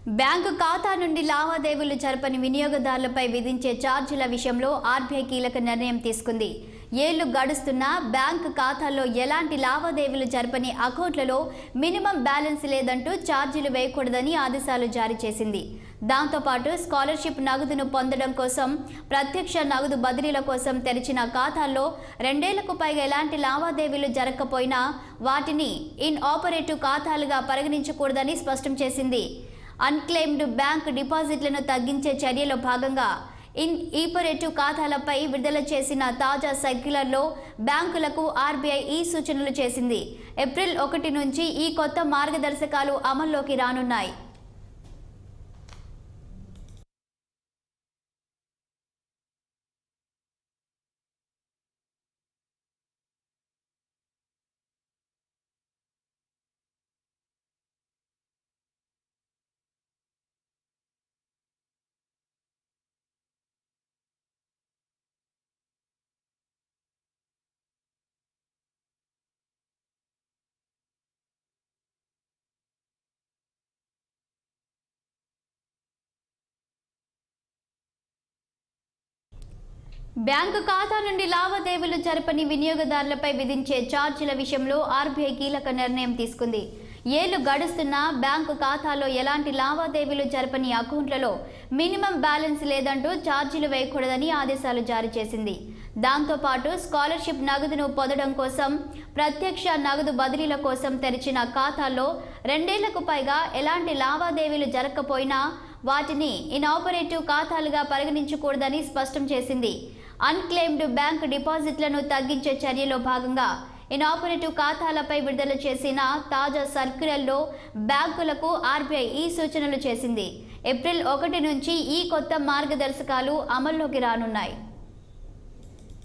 Bank ఖాతా నుండి లావాదేవీలు జరపని వినియోగదారులపై విధించే ఛార్జీల విషయంలో ఆర్బీఐ కీలక నిర్ణయం తీసుకుంది. ఏళ్లు గడుస్తున్నా బ్యాంకు ఖాతాల్లో ఎలాంటి లావాదేవీలు జరపని అకౌంట్లలో మినిమం బ్యాలెన్స్ లేదంటూ ఛార్జీలు వేయకూడదని ఆదేశాలు జారీ చేసింది. దాంతోపాటు స్కాలర్షిప్ నగదును పొందడం కోసం, ప్రత్యక్ష నగదు బదిలీల కోసం తెరిచిన ఖాతాల్లో 2 ఏళ్లకు పైగా ఎలాంటి లావాదేవీలు జరగకపోయినా వాటిని ఇన్ ఆపరేటివ్ ఖాతాలుగా పరిగణించకూడదని స్పష్టం చేసింది. అన్క్లెయిమ్డ్ బ్యాంక్ డిపాజిట్లను తగ్గించే చర్యలో భాగంగా ఇన్ ఆపరేటివ్ ఖాతాలపై విడుదల చేసిన తాజా సర్క్యులర్లో బ్యాంకులకు ఆర్బీఐ ఈ సూచనలు చేసింది. ఏప్రిల్ 1 నుంచి ఈ కొత్త మార్గదర్శకాలు అమల్లోకి రానున్నాయి. బ్యాంకు ఖాతా నుండి లావాదేవీలు జరపని వినియోగదారులపై విధించే ఛార్జీల విషయంలో ఆర్బీఐ కీలక నిర్ణయం తీసుకుంది. ఏళ్లు గడుస్తున్నా బ్యాంకు ఖాతాలో ఎలాంటి లావాదేవీలు జరపని అకౌంట్లలో మినిమం బ్యాలెన్స్ లేదంటూ ఛార్జీలు వేయకూడదని ఆదేశాలు జారీ చేసింది. దాంతోపాటు స్కాలర్షిప్ నగదును పొందడం కోసం, ప్రత్యక్ష నగదు బదిలీల కోసం తెరిచిన ఖాతాల్లో 2 ఏళ్లకు పైగా ఎలాంటి లావాదేవీలు జరగకపోయినా వాటిని ఇన్ ఆపరేటివ్ ఖాతాలుగా పరిగణించకూడదని స్పష్టం చేసింది. అన్క్లెయిమ్డ్ బ్యాంక్ డిపాజిట్లను తగ్గించే చర్యలో భాగంగా ఇన్ ఆపరేటివ్ ఖాతాలపై విడుదల చేసిన తాజా సర్క్యులర్లో బ్యాంకులకు ఆర్బీఐ ఈ సూచనలు చేసింది. ఏప్రిల్ 1 నుంచి ఈ కొత్త మార్గదర్శకాలు అమల్లోకి రానున్నాయి.